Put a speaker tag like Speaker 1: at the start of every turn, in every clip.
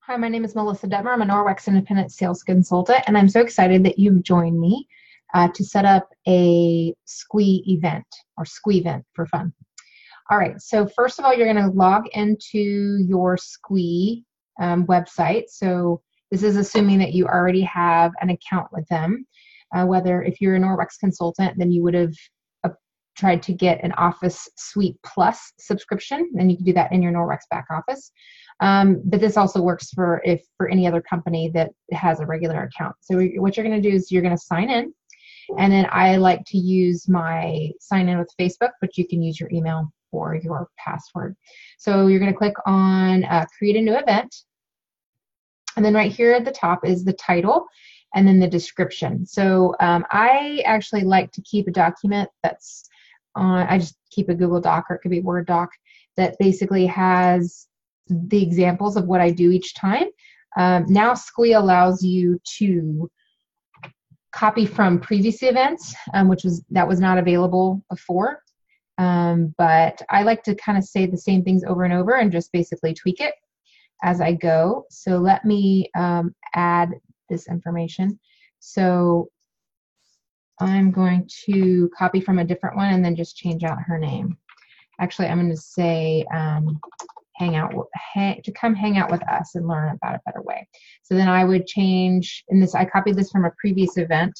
Speaker 1: Hi, my name is Melissa Detmer. I'm a Norwex Independent Sales Consultant, and I'm so excited that you've joined me to set up a SQUE event or SQUE event for fun. All right, so first of all, you're going to log into your SQUE website. So this is assuming that you already have an account with them. Whether if you're a Norwex consultant, then you would have tried to get an Office Suite Plus subscription, and you can do that in your Norwex back office. But this also works for any other company that has a regular account. So what you're going to do is you're going to sign in, and then I like to use my sign in with Facebook, but you can use your email for your password. So you're going to click on create a new event, and then right here at the top is the title and then the description. So I actually like to keep a document that's I just keep a Google Doc, or it could be a Word doc, that basically has the examples of what I do each time. Now SQUE allows you to copy from previous events, which was not available before. But I like to kind of say the same things over and over and just basically tweak it as I go. So let me add this information. So I'm going to copy from a different one and then just change out her name. Actually, I'm going to say come hang out with us and learn about a better way. So then I would change in this. I copied this from a previous event,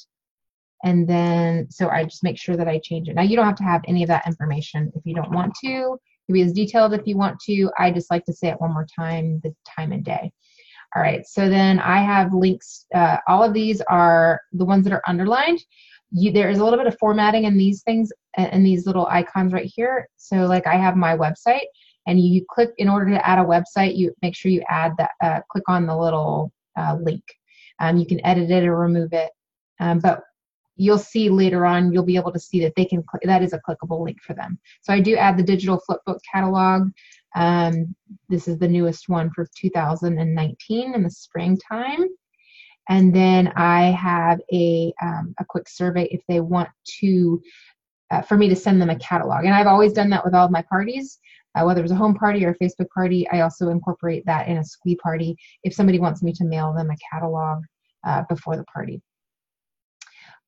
Speaker 1: and then so I just make sure that I change it. Now you don't have to have any of that information if you don't want to. You can be as detailed if you want to. I just like to say it one more time, the time and day. All right, so then I have links. All of these are the ones that are underlined. There is a little bit of formatting in these things and these little icons right here. So like I have my website, and you click, in order to add a website, you make sure you add that, click on the little link. You can edit it or remove it, but you'll see later on, you'll be able to see that they can that is a clickable link for them. So I do add the digital flipbook catalog. This is the newest one for 2019 in the springtime. And then I have a quick survey if they want to, for me to send them a catalog. And I've always done that with all of my parties, whether it was a home party or a Facebook party. I also incorporate that in a SQUE party if somebody wants me to mail them a catalog before the party.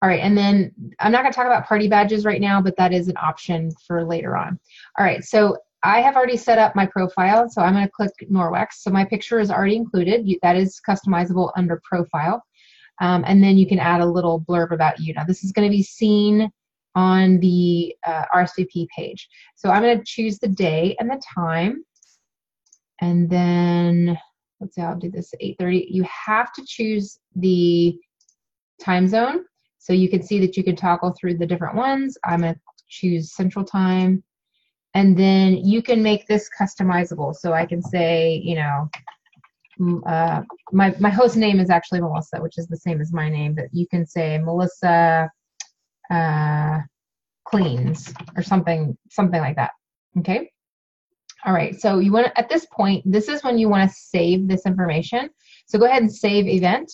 Speaker 1: All right, and then I'm not going to talk about party badges right now, but that is an option for later on. All right, so I have already set up my profile, so I'm going to click Norwex. So my picture is already included. That is customizable under profile. And then you can add a little blurb about you. Now this is going to be seen on the RSVP page. So I'm going to choose the day and the time. And then, let's see, I'll do this at 8:30. You have to choose the time zone. So you can see that you can toggle through the different ones. I'm going to choose Central Time. And then you can make this customizable. So I can say, you know, my host name is actually Melissa, which is the same as my name, but you can say Melissa cleans or something like that. Okay. All right. So you want to, at this point, this is when you want to save this information. So go ahead and save event.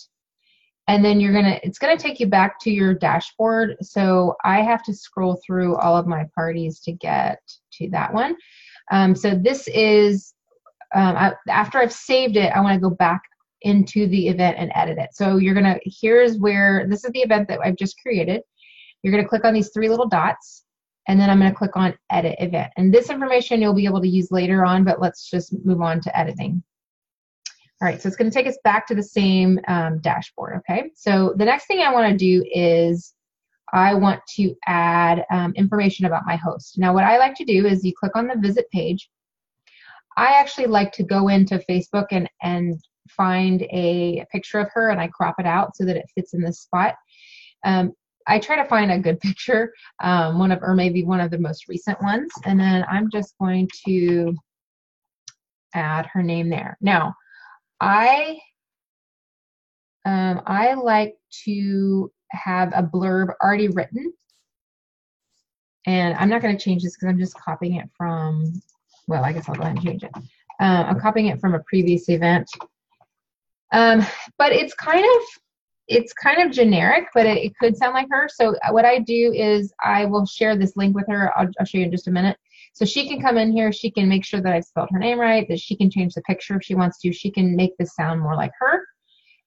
Speaker 1: And then it's going to take you back to your dashboard. So I have to scroll through all of my parties to get to that one. So this is, after I've saved it, I want to go back into the event and edit it. So here's where, this is the event that I've just created. You're going to click on these three little dots, and then I'm going to click on edit event. And this information you'll be able to use later on, but let's just move on to editing. All right, so it's going to take us back to the same dashboard, okay? So the next thing I want to do is I want to add information about my host. Now, what I like to do is you click on the visit page. I actually like to go into Facebook and find a picture of her, and I crop it out so that it fits in this spot. I try to find a good picture, or maybe one of the most recent ones, and then I'm just going to add her name there. Now, I like to have a blurb already written, and I'm not going to change this because I'm just copying it from, well, I guess I'll go ahead and change it. I'm copying it from a previous event, but it's kind of generic, but it could sound like her. So what I do is I will share this link with her. I'll show you in just a minute. So she can come in here, she can make sure that I've spelled her name right, that she can change the picture if she wants to, she can make this sound more like her.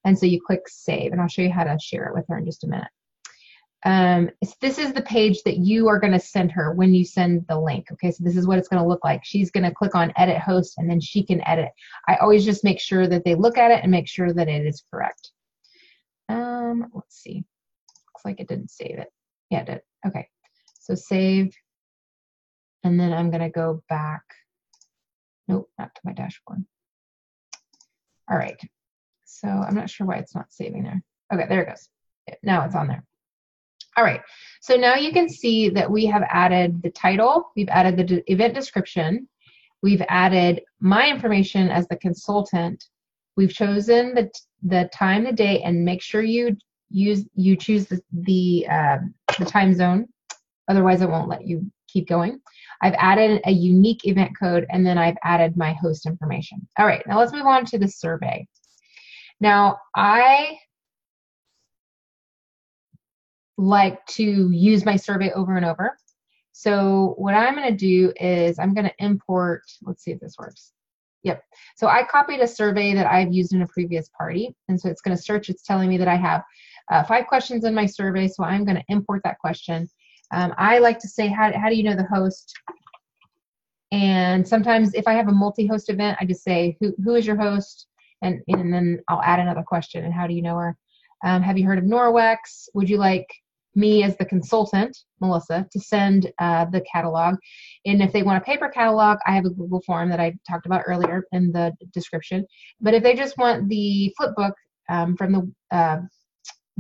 Speaker 1: And so you click save, and I'll show you how to share it with her in just a minute. This is the page that you are going to send her when you send the link. Okay, so this is what it's going to look like. She's going to click on edit host, and then she can edit. I always just make sure that they look at it and make sure that it is correct. Let's see. Looks like it didn't save it. Yeah, it did. Okay, so save, and then I'm going to go back. Nope, not to my dashboard. All right, so I'm not sure why it's not saving there. Okay, there it goes. Now it's on there. All right, so now you can see that we have added the title, we've added the event description, we've added my information as the consultant, we've chosen the time, the day, and make sure you choose the time zone, otherwise it won't let you keep going. I've added a unique event code, and then I've added my host information. All right, now let's move on to the survey. Now, I like to use my survey over and over. So what I'm going to do is I'm going to import, let's see if this works. Yep. So I copied a survey that I've used in a previous party. And so it's going to search. It's telling me that I have 5 questions in my survey. So I'm going to import that question. I like to say, how do you know the host? And sometimes if I have a multi-host event, I just say, who is your host? And then I'll add another question. And how do you know her? Have you heard of Norwex? Would you like me as the consultant, Melissa, to send the catalog? And if they want a paper catalog, I have a Google form that I talked about earlier in the description. But if they just want the flip book from the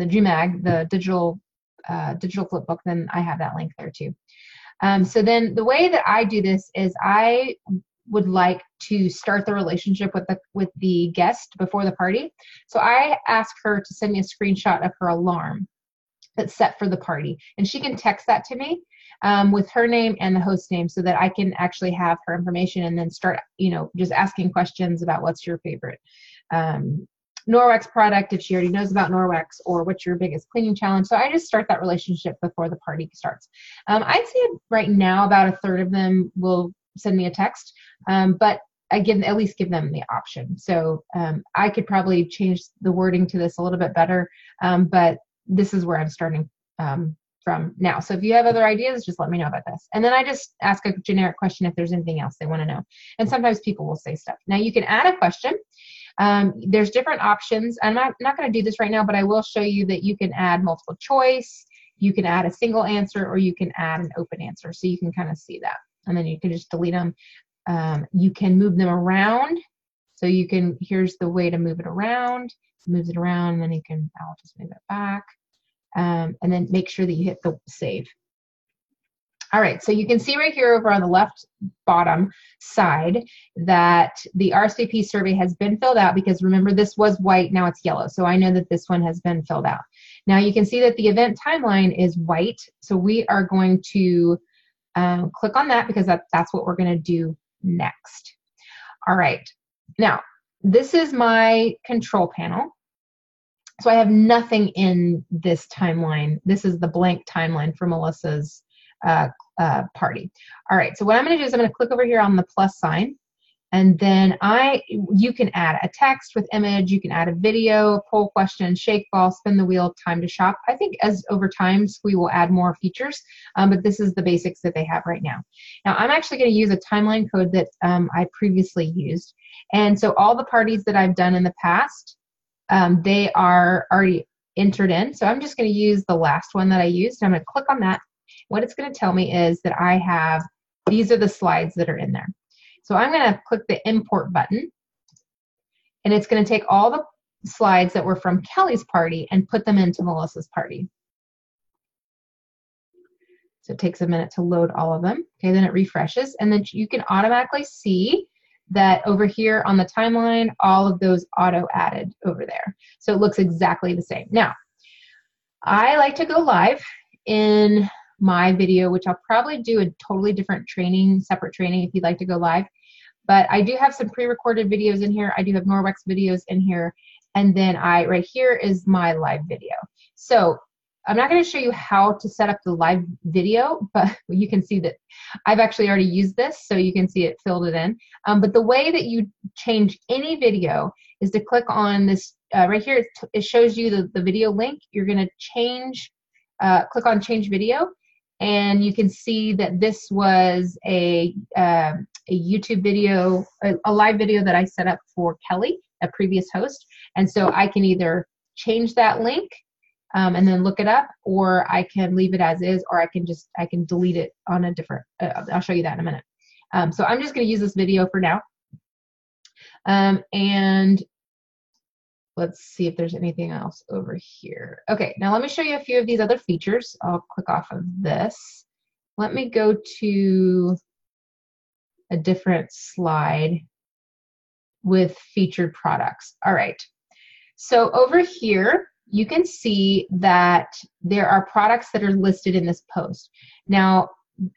Speaker 1: GMAG, the digital flip book, then I have that link there too. So then the way that I do this is I would like to start the relationship with the guest before the party. So I ask her to send me a screenshot of her alarm that's set for the party, and she can text that to me with her name and the host name, so that I can actually have her information and then start, just asking questions about what's your favorite Norwex product, if she already knows about Norwex, or what's your biggest cleaning challenge. So I just start that relationship before the party starts. I'd say right now about 1/3 of them will send me a text, but I at least give them the option. So I could probably change the wording to this a little bit better, but this is where I'm starting from now. So if you have other ideas, just let me know about this. And then I just ask a generic question if there's anything else they want to know. And sometimes people will say stuff. Now you can add a question. There's different options. I'm not going to do this right now, but I will show you that you can add multiple choice, you can add a single answer, or you can add an open answer. So you can kind of see that. And then you can just delete them. You can move them around. So here's the way to move it around. Moves it around, and then I'll just move it back. And then make sure that you hit the save. All right, so you can see right here over on the left bottom side that the RSVP survey has been filled out, because remember, this was white, now it's yellow. So I know that this one has been filled out. Now you can see that the event timeline is white. So we are going to click on that, because that's what we're going to do next. All right, now this is my control panel. So I have nothing in this timeline. This is the blank timeline for Melissa's party. All right, so what I'm going to do is I'm going to click over here on the plus sign, and then you can add a text with image, you can add a video, poll question, shake ball, spin the wheel, time to shop. I think as over time we will add more features, but this is the basics that they have right now. Now I'm actually going to use a timeline code that I previously used, and so all the parties that I've done in the past, they are already entered in. So I'm just going to use the last one that I used. I'm going to click on that. What it's going to tell me is that these are the slides that are in there. So I'm going to click the import button, and it's going to take all the slides that were from Kelly's party and put them into Melissa's party. So it takes a minute to load all of them. Okay, then it refreshes, and then you can automatically see that over here on the timeline, all of those auto added over there. So it looks exactly the same. Now, I like to go live in my video, which I'll probably do a totally different training, separate training if you'd like to go live. But I do have some pre-recorded videos in here. I do have Norwex videos in here. And then right here is my live video. So I'm not going to show you how to set up the live video, but you can see that I've actually already used this, so you can see it filled it in. But the way that you change any video is to click on this right here. It shows you the video link. You're going to click on change video, and you can see that this was a YouTube video, a live video that I set up for Kelly, a previous host. And so I can either change that link and then look it up, or I can leave it as is, or I can delete it on a different, I'll show you that in a minute. So I'm just going to use this video for now. And let's see if there's anything else over here. Okay, now let me show you a few of these other features. I'll click off of this. Let me go to a different slide with featured products. All right, so over here, you can see that there are products that are listed in this post. Now,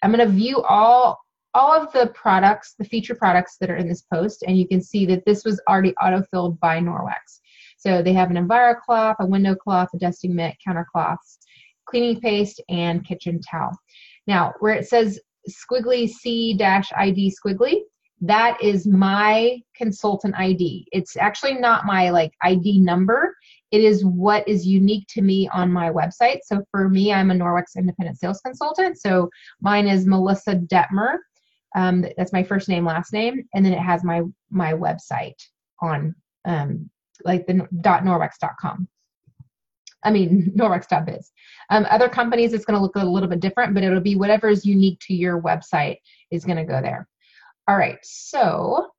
Speaker 1: I'm going to view all of the products, the featured products that are in this post, and you can see that this was already auto-filled by Norwex. So they have an EnviroCloth, a window cloth, a dusting mitt, counter cloths, cleaning paste, and kitchen towel. Now, where it says squiggly C-ID squiggly, that is my consultant ID. It's actually not my ID number. It is what is unique to me on my website. So for me, I'm a Norwex independent sales consultant. So mine is Melissa Detmer. That's my first name, last name, and then it has my website on like the .norwex.com. I mean, norwex.biz. Other companies, it's going to look a little bit different, but it'll be whatever is unique to your website is going to go there. All right, so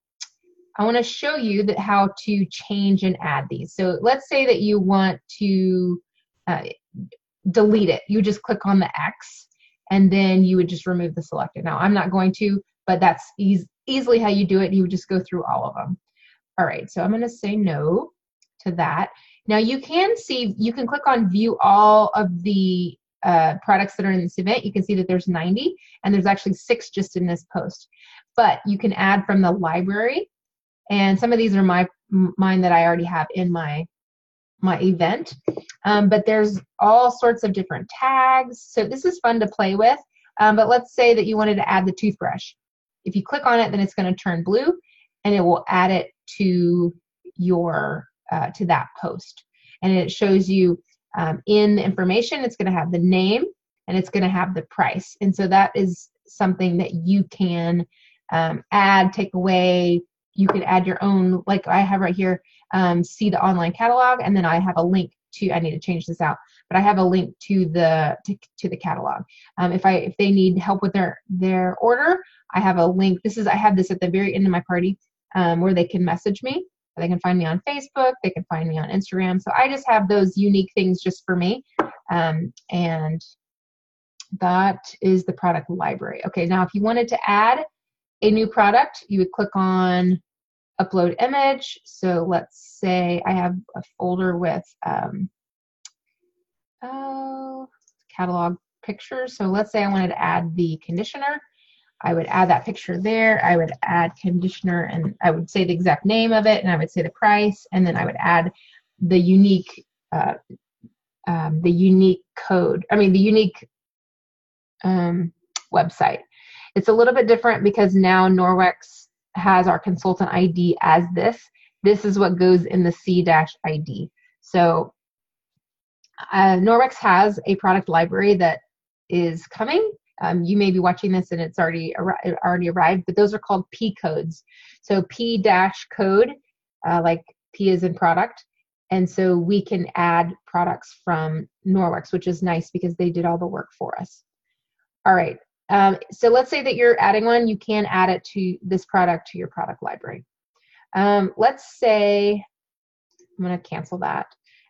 Speaker 1: I want to show you how to change and add these. So let's say that you want to delete it. You just click on the X, and then you would just remove the selected. Now, I'm not going to, but that's easily how you do it. You would just go through all of them. All right, so I'm going to say no to that. Now you can click on view all of the products that are in this event. You can see that there's 90, and there's actually 6 just in this post. But you can add from the library, and some of these are mine that I already have in my event. But there's all sorts of different tags. So this is fun to play with. But let's say that you wanted to add the toothbrush. If you click on it, then it's going to turn blue, and it will add it to your to that post. And it shows you in the information, it's going to have the name, and it's going to have the price. And so that is something that you can add, take away. You can add your own, like I have right here, see the online catalog, and then I have a link to, I need to change this out, but I have a link to the catalog. If they need help with their order, I have a link. I have this at the very end of my party where they can message me. They can find me on Facebook. They can find me on Instagram. So I just have those unique things just for me. And that is the product library. Okay, now if you wanted to add a new product, you would click on upload image. So let's say I have a folder with catalog pictures. So let's say I wanted to add the conditioner. I would add that picture there. I would add conditioner, and I would say the exact name of it, and I would say the price, and then I would add the unique code. I mean, the unique website. It's a little bit different because now Norwex has our consultant ID as this. This is what goes in the C-ID. So Norwex has a product library that is coming. You may be watching this and it's already arrived, but those are called P codes. So P-code, like P is in product. And so we can add products from Norwex, which is nice because they did all the work for us. All right. So let's say that you're adding one, you can add it to this product to your product library. Let's say, I'm going to cancel that.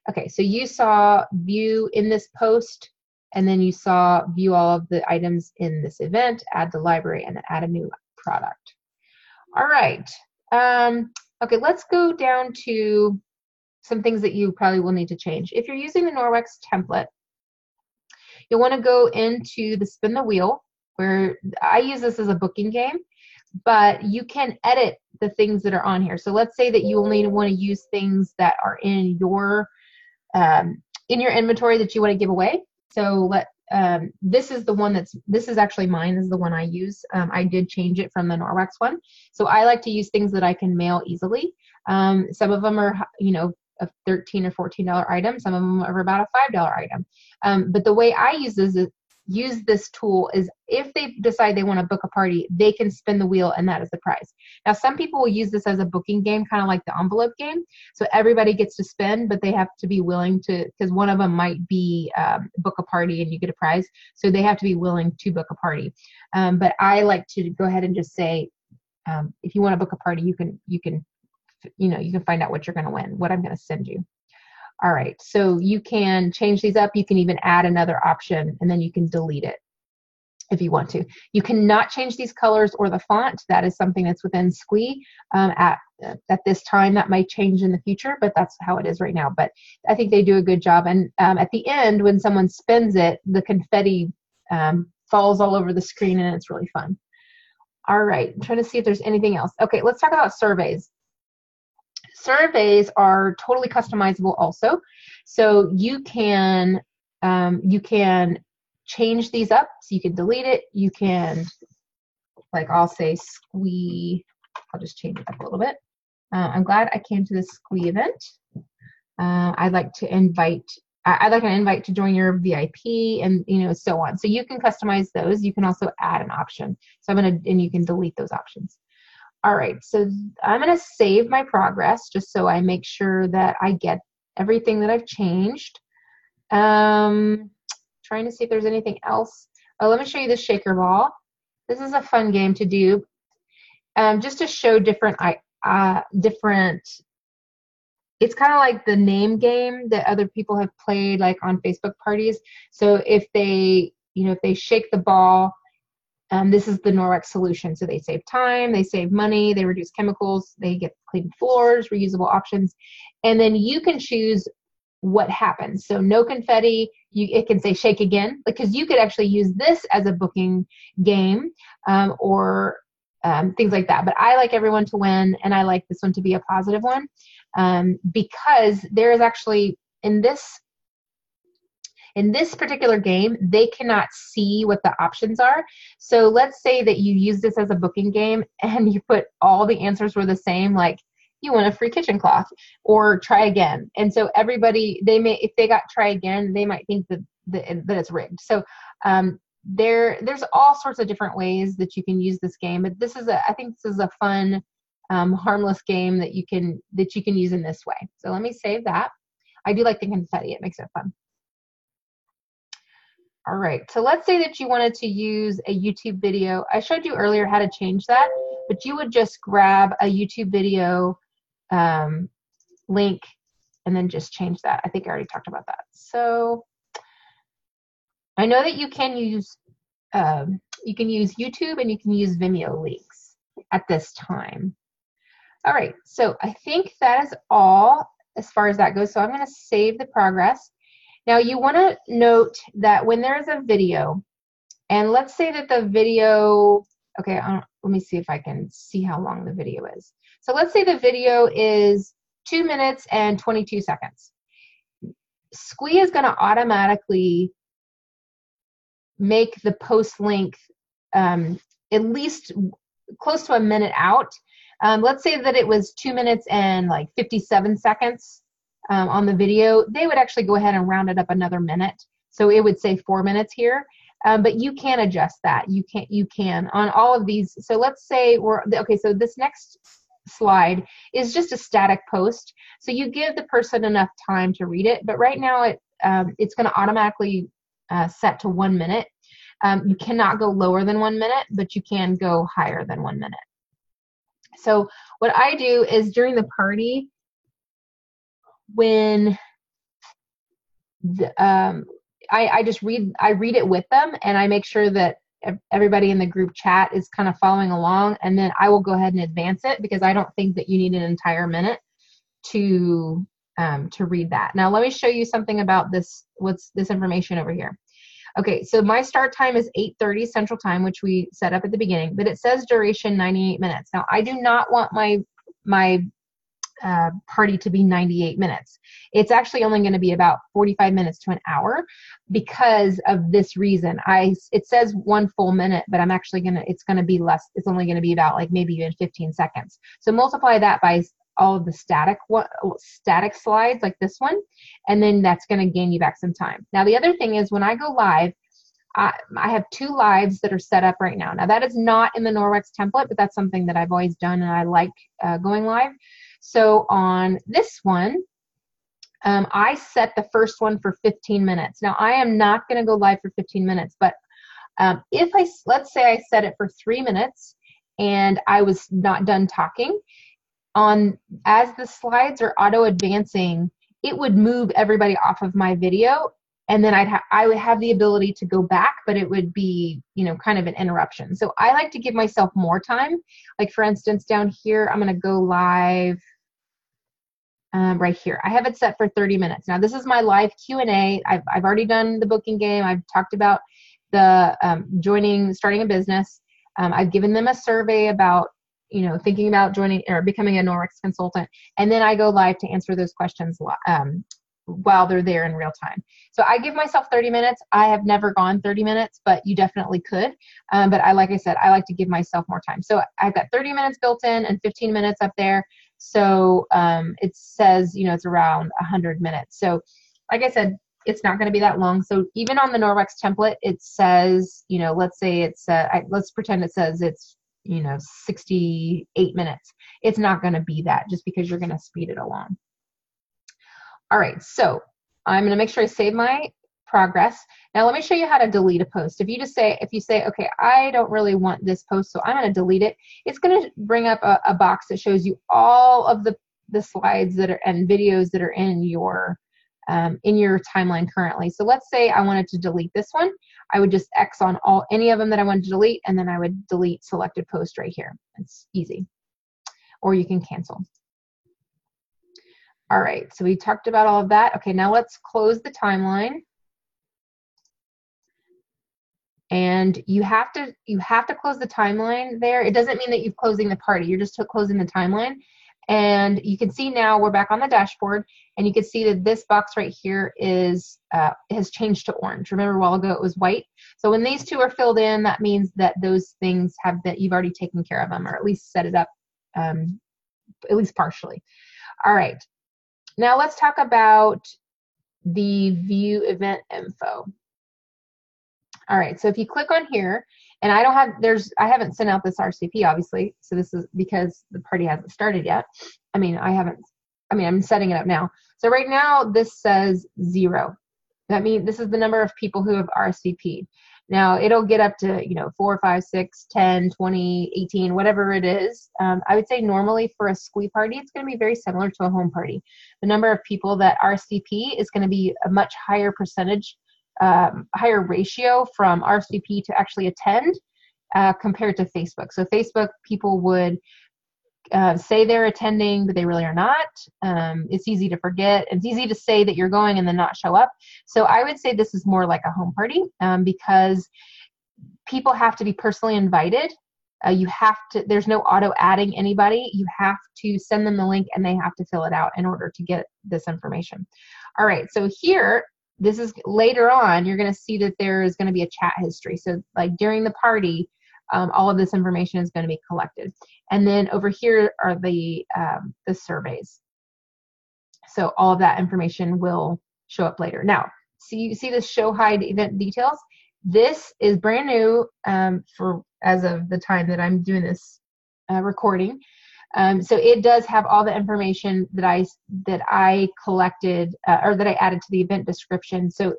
Speaker 1: Okay, so you saw view in this post, and then you saw view all of the items in this event, add the library, and then add a new product. All right. Okay, let's go down to some things that you probably will need to change. If you're using the Norwex template, you'll want to go into the spin the wheel, where I use this as a booking game, but you can edit the things that are on here. So let's say that you only want to use things that are in your in your inventory that you want to give away. So this is the one this is actually mine. This is the one I use. I did change it from the Norwex one. So I like to use things that I can mail easily. Some of them are, a $13 or $14 item. Some of them are about a $5 item. But the way I use this tool is if they decide they want to book a party, they can spin the wheel and that is the prize. Now, some people will use this as a booking game, kind of like the envelope game. So everybody gets to spin, but they have to be willing to, because one of them might be book a party and you get a prize. So they have to be willing to book a party. But I like to go ahead and just say, if you want to book a party, you can find out what you're going to win, what I'm going to send you. All right, so you can change these up. You can even add another option, and then you can delete it if you want to. You cannot change these colors or the font. That is something that's within Squee at this time. That might change in the future, but that's how it is right now. But I think they do a good job. And at the end, when someone spins it, the confetti falls all over the screen, and it's really fun. All right, I'm trying to see if there's anything else. Okay, let's talk about surveys. Surveys are totally customizable also. So you can change these up. So you can delete it. You can, like I'll say Squee, I'll just change it up a little bit. I'm glad I came to this Squee event. I'd like an invite to join your VIP and so on. So you can customize those. You can also add an option. So and you can delete those options. All right, so I'm going to save my progress just so I make sure that I get everything that I've changed. Trying to see if there's anything else. Oh, let me show you the shaker ball. This is a fun game to do, just to show different. It's kind of like the name game that other people have played, like on Facebook parties. So if they shake the ball. This is the Norwex solution. So they save time, they save money, they reduce chemicals, they get clean floors, reusable options. And then you can choose what happens. So no confetti, it can say shake again, because you could actually use this as a booking game or things like that. But I like everyone to win, and I like this one to be a positive one because there is actually, in this particular game, they cannot see what the options are. So let's say that you use this as a booking game and you put all the answers were the same, like you want a free kitchen cloth or try again. And so everybody, if they got try again, they might think that it's rigged. So there's all sorts of different ways that you can use this game. But I think this is a fun, harmless game that you can use in this way. So let me save that. I do like the confetti. It makes it fun. All right, so let's say that you wanted to use a YouTube video. I showed you earlier how to change that, but you would just grab a YouTube video link and then just change that. I think I already talked about that. So I know that you can use YouTube and you can use Vimeo links at this time. All right, so I think that is all as far as that goes. So I'm going to save the progress. Now you want to note that when there is a video, and let's say that the video, okay, let me see if I can see how long the video is. So let's say the video is 2 minutes and 22 seconds. Squee is going to automatically make the post length at least close to a minute out. Let's say that it was 2 minutes and like 57 seconds. On the video, they would actually go ahead and round it up another minute. So it would say 4 minutes here, but you can adjust that. You can on all of these. So let's say so this next slide is just a static post. So you give the person enough time to read it, but right now it's going to automatically set to 1 minute. You cannot go lower than 1 minute, but you can go higher than 1 minute. So what I do is during the party, when I just read it with them, and I make sure that everybody in the group chat is kind of following along, and then I will go ahead and advance it because I don't think that you need an entire minute to read that. Now let me show you something about this. What's this information over here? Okay, so my start time is 8:30 Central Time, which we set up at the beginning, but it says duration 98 minutes. Now I do not want my party to be 98 minutes. It's actually only going to be about 45 minutes to an hour because of this reason. It says 1 full minute, but it's going to be less. It's only going to be about like maybe even 15 seconds. So multiply that by all of the static slides like this one, and then that's going to gain you back some time. Now, the other thing is when I go live, I have 2 lives that are set up right now. Now, that is not in the Norwex template, but that's something that I've always done, and I like going live. So on this one, I set the first one for 15 minutes. Now, I am not going to go live for 15 minutes, but let's say I set it for 3 minutes and I was not done talking, as the slides are auto advancing, it would move everybody off of my video, and then I would have the ability to go back, but it would be, kind of an interruption. So I like to give myself more time. Like for instance, down here, I'm going to go live right here. I have it set for 30 minutes. Now this is my live Q&A. I've already done the booking game. I've talked about the starting a business. I've given them a survey about thinking about joining or becoming a Norwex consultant, and then I go live to answer those questions while they're there in real time. So I give myself 30 minutes. I have never gone 30 minutes, but you definitely could. But like I said, I like to give myself more time. So I've got 30 minutes built in and 15 minutes up there. So it says, it's around 100 minutes. So like I said, it's not going to be that long. So even on the Norwex template, it says, let's say let's pretend it says it's 68 minutes. It's not going to be that, just because you're going to speed it along. All right, so I'm going to make sure I save my progress. Now let me show you how to delete a post. If you say, okay, I don't really want this post, so I'm going to delete it. It's going to bring up a box that shows you all of the slides and videos that are in your timeline currently. So let's say I wanted to delete this one. I would just X on any of them that I wanted to delete, and then I would delete selected post right here. It's easy. Or you can cancel. All right, so we talked about all of that. Okay, now let's close the timeline. And you have to close the timeline there. It doesn't mean that you're closing the party. You're just closing the timeline. And you can see now we're back on the dashboard, and you can see that this box right here has changed to orange. Remember a while ago it was white. So when these 2 are filled in, that means that those things you've already taken care of them, or at least set it up at least partially. All right. Now let's talk about the view event info. All right, so if you click on here, and I haven't sent out this RSVP obviously, so this is because the party hasn't started yet. I'm setting it up now. So right now this says 0. That means this is the number of people who have RSVP'd. Now it'll get up to 4, 5, 6, 10, 20, 18, whatever it is. I would say normally for a SQUE party, it's going to be very similar to a home party. The number of people that RSVP is going to be a much higher percentage, higher ratio from RSVP to actually attend compared to Facebook. So Facebook, people would say they're attending, but they really are not. It's easy to forget. It's easy to say that you're going and then not show up. So I would say this is more like a home party because people have to be personally invited. There's no auto adding anybody. You have to send them the link and they have to fill it out in order to get this information. All right, so here, this is later on, you're going to see that there is going to be a chat history. So like during the party, all of this information is going to be collected. And then over here are the surveys. So all of that information will show up later. Now, you see this show hide event details? This is brand new as of the time that I'm doing this recording. So it does have all the information that I collected or that I added to the event description. So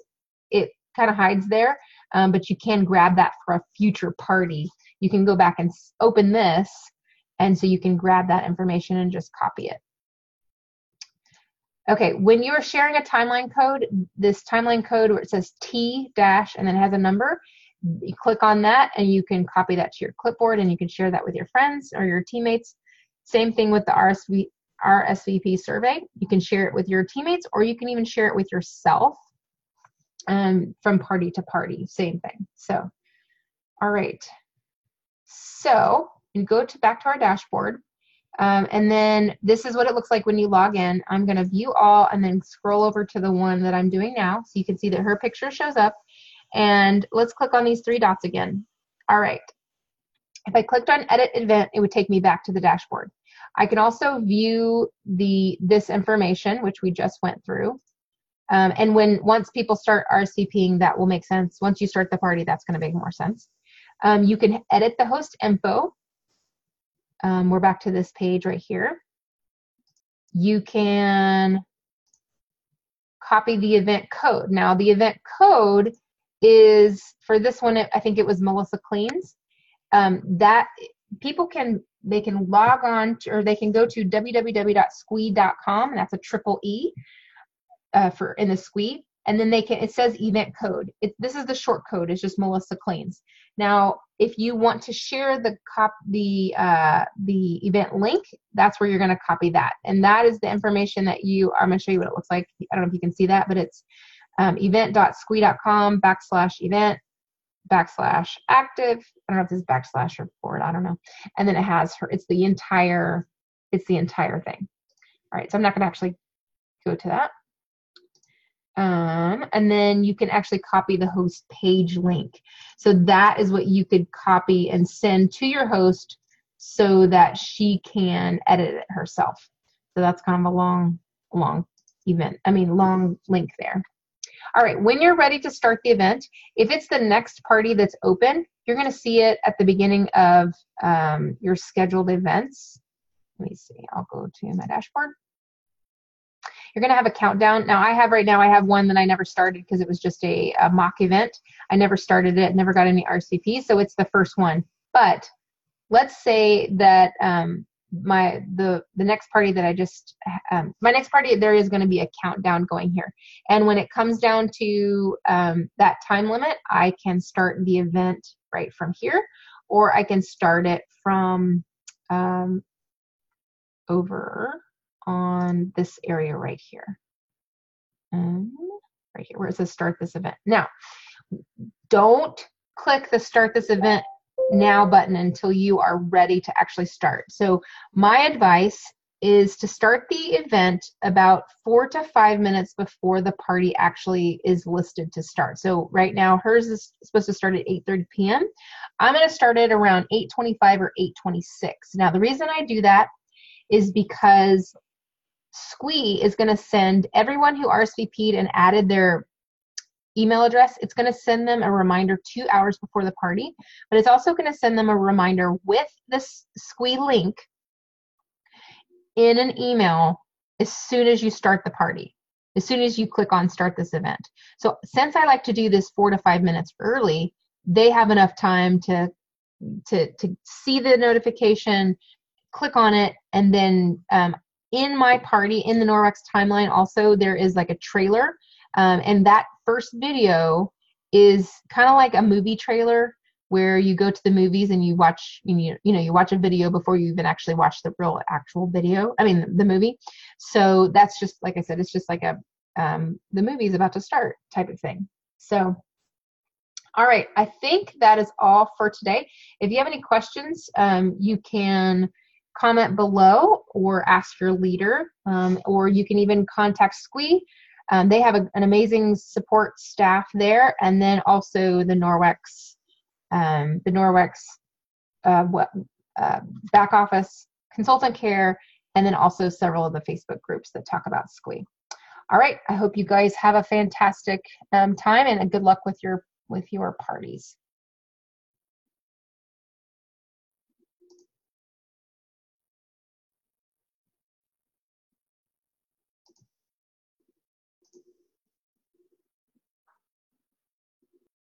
Speaker 1: it kind of hides there, but you can grab that for a future party. You can go back and open this, and so you can grab that information and just copy it. Okay, when you are sharing a timeline code, this timeline code where it says T- and then it has a number, you click on that and you can copy that to your clipboard and you can share that with your friends or your teammates. Same thing with the RSVP survey. You can share it with your teammates, or you can even share it with yourself from party to party, same thing. So, all right. So you go back to our dashboard. And then this is what it looks like when you log in. I'm going to view all and then scroll over to the one that I'm doing now. So you can see that her picture shows up. And let's click on these three dots again. All right. If I clicked on edit event, it would take me back to the dashboard. I can also view this information, which we just went through. And once people start RSVPing, that will make sense. Once you start the party, that's going to make more sense. You can edit the host info. We're back to this page right here. You can copy the event code. Now, the event code is, for this one, I think it was Melissa Cleans. That people can log on to, or they can go to www.squee.com, and that's a triple E for in the Squee, and then it says event code. This is the short code. It's just Melissa Cleans. Now, if you want to share the event link, that's where you're going to copy that, and that is the information that I'm going to show you what it looks like. I don't know if you can see that, but it's event.squee.com/event /active. I don't know if this is backslash or forward. I don't know. And then it has it's the entire thing. All right. So I'm not going to actually go to that. And then you can actually copy the host page link. So that is what you could copy and send to your host so that she can edit it herself. So that's kind of a long link there. All right, when you're ready to start the event, if it's the next party that's open, you're going to see it at the beginning of your scheduled events. Let me see. I'll go to my dashboard. You're going to have a countdown. Now, I have one that I never started because it was just a mock event. I never started it, never got any RCP, so it's the first one. But let's say that the next party that I just my next party, there is going to be a countdown going here, and when it comes down to that time limit, I can start the event right from here, or I can start it from over on this area right here, right here where it says start this event. Now, don't click the start this event now button until you are ready to actually start. So my advice is to start the event about 4 to 5 minutes before the party actually is listed to start. So right now hers is supposed to start at 8:30 p.m. I'm going to start it around 8:25 or 8:26. Now the reason I do that is because Squee is going to send everyone who RSVP'd and added their email address, it's going to send them a reminder 2 hours before the party, but it's also going to send them a reminder with this Squee link in an email as soon as you start the party, as soon as you click on start this event. So since I like to do this 4 to 5 minutes early, they have enough time to see the notification, click on it, and then in my party, in the Norwex timeline also, there is like a trailer. And that first video is kind of like a movie trailer where you go to the movies and you watch, you watch a video before you even actually watch the actual video. I mean, the movie. So that's just, like I said, it's just like the movie's about to start type of thing. So, all right. I think that is all for today. If you have any questions, you can comment below or ask your leader, or you can even contact Squee. They have an amazing support staff there, and then also the Norwex back office, consultant care, and then also several of the Facebook groups that talk about Squee. All right, I hope you guys have a fantastic time and a good luck with your parties.